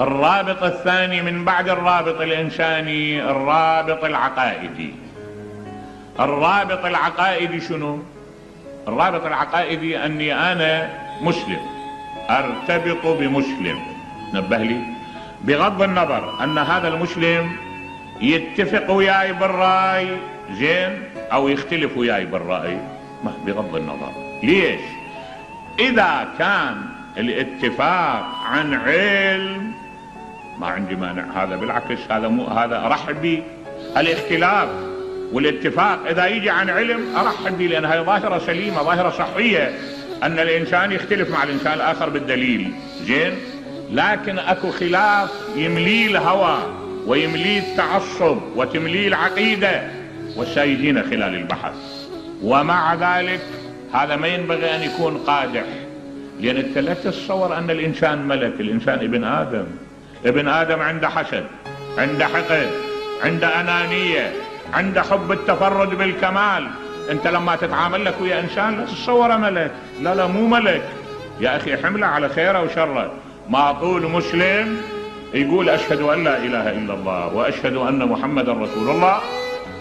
الرابط الثاني من بعد الرابط الإنساني الرابط العقائدي. الرابط العقائدي شنو؟ الرابط العقائدي أني أنا مسلم أرتبط بمسلم، نبه لي، بغض النظر أن هذا المسلم يتفق وياي بالرأي زين أو يختلف وياي بالرأي، بغض النظر. ليش؟ إذا كان الاتفاق عن علم ما عندي مانع، هذا بالعكس، هذا أرحب به. الاختلاف والاتفاق إذا يجي عن علم أرحب به، لأن هذه ظاهرة سليمة، ظاهرة صحية، أن الإنسان يختلف مع الإنسان الآخر بالدليل، زين. لكن أكو خلاف يمليه الهوى ويمليه التعصب وتمليه العقيدة والسايدين خلال البحث، ومع ذلك هذا ما ينبغي أن يكون قادح، لأن أنت لا تتصور أن الإنسان ملك. الإنسان ابن آدم عنده حسد، عنده حقد، عنده أنانية، عنده حب التفرد بالكمال. أنت لما تتعامل لك ويا إنسان لا تتصوره ملك، لا مو ملك يا أخي، حمله على خيره وشره. ما طول مسلم يقول أشهد أن لا إله إلا الله وأشهد أن محمد رسول الله،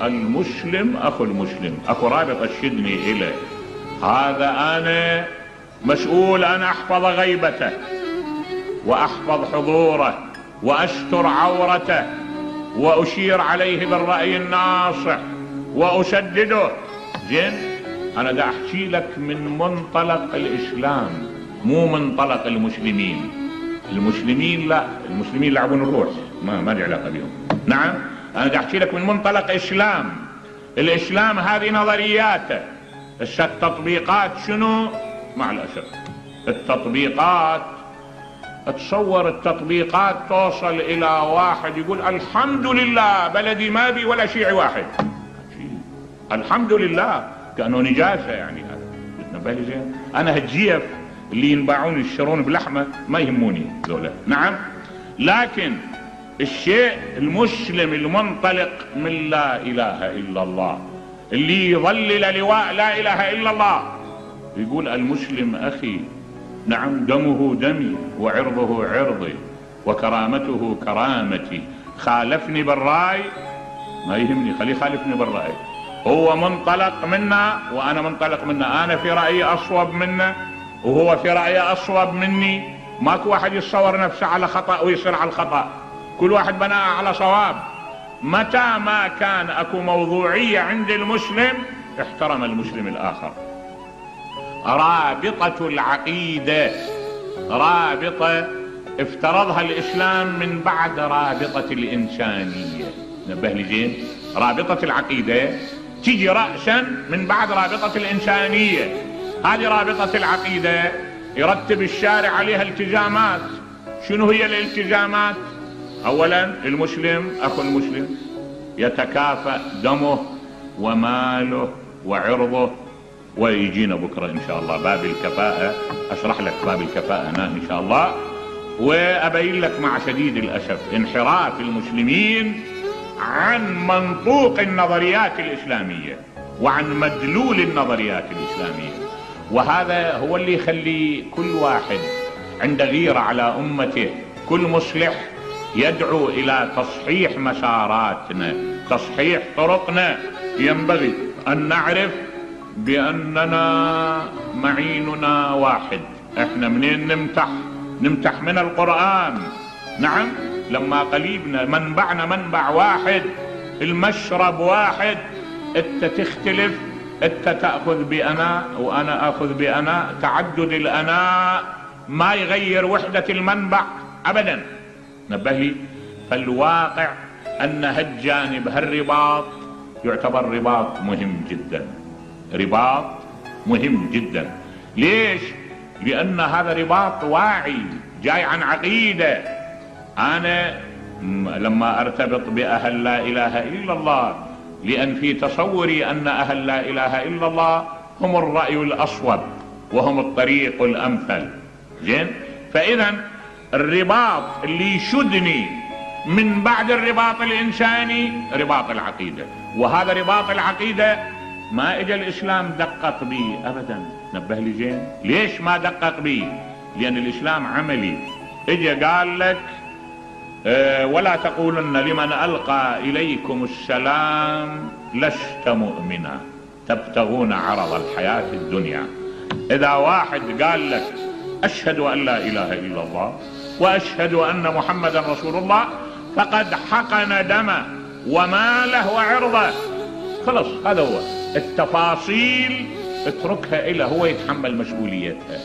المسلم أخو المسلم، أخو رابط أشدني إليه. هذا أنا مسؤول أن أحفظ غيبته وأحفظ حضوره وأستر عورته وأشير عليه بالرأي الناصح وأسدده، زين. أنا دا أحكي لك من منطلق الإسلام، مو منطلق المسلمين. المسلمين لا، المسلمين يلعبون الروح، ما لي علاقة بهم. نعم، أنا دا أحكي لك من منطلق إسلام. الإسلام هذه نظرياته، التطبيقات شنو؟ مع الأسف التطبيقات، تصور التطبيقات توصل إلى واحد يقول الحمد لله بلدي ما بي ولا شيعي واحد، الحمد لله، كأنه نجاسة يعني. هذا زين. أنا هالجيف اللي ينباعون يشترون بلحمة ما يهموني ذولا، نعم. لكن الشيء المسلم المنطلق من لا إله إلا الله، اللي يظلل لواء لا إله إلا الله، يقول المسلم أخي، نعم، دمه دمي وعرضه عرضي وكرامته كرامتي، خالفني بالرأي ما يهمني، خليه يخالفني بالرأي، هو منطلق منا وأنا منطلق منا، أنا في رأيي أصوب منه وهو في رأيه أصوب مني. ماكو واحد يتصور نفسه على خطأ ويصير على الخطأ، كل واحد بناء على صواب. متى ما كان أكو موضوعية عند المسلم احترم المسلم الآخر. رابطة العقيدة رابطة افترضها الإسلام من بعد رابطة الإنسانية، نبه لي زين. رابطة العقيدة تجي رأسا من بعد رابطة الإنسانية. هذه رابطة العقيدة يرتب الشارع عليها التزامات. شنو هي الالتزامات؟ أولا المسلم أخو المسلم يتكافأ دمه وماله وعرضه، ويجينا بكرة إن شاء الله باب الكفاءة، أشرح لك باب الكفاءة هنا إن شاء الله، وأبين لك مع شديد الأسف انحراف المسلمين عن منطوق النظريات الإسلامية وعن مدلول النظريات الإسلامية. وهذا هو اللي يخلي كل واحد عنده غيرة على أمته، كل مصلح يدعو إلى تصحيح مساراتنا، تصحيح طرقنا. ينبغي أن نعرف بأننا معيننا واحد. احنا منين نمتح من القرآن، نعم. لما قليبنا منبعنا منبع واحد، المشرب واحد. انت تختلف، انت تأخذ بأنا وأنا أخذ بأنا، تعدد الأناء ما يغير وحدة المنبع أبدا، نبه لي. فالواقع أن هالجانب هالرباط يعتبر رباط مهم جدا، رباط مهم جدا. ليش؟ لأن هذا رباط واعي جاي عن عقيدة. أنا لما أرتبط بأهل لا إله إلا الله، لأن في تصوري أن أهل لا إله إلا الله هم الرأي الأصوب وهم الطريق الأمثل، زين. فإذا الرباط اللي يشدني من بعد الرباط الإنساني رباط العقيدة، وهذا رباط العقيدة ما اجى الإسلام دقق به أبدا، نبه لي زين. ليش ما دقق به؟ لأن الإسلام عملي، اجى قال لك ولا تقولن لمن ألقى إليكم السلام لست مؤمنا تبتغون عرض الحياة الدنيا. إذا واحد قال لك أشهد أن لا إله إلا الله وأشهد أن محمدا رسول الله فقد حقن دمه وماله وعرضه. خلص هذا هو. التفاصيل اتركها إلى هو يتحمل مسؤوليتها.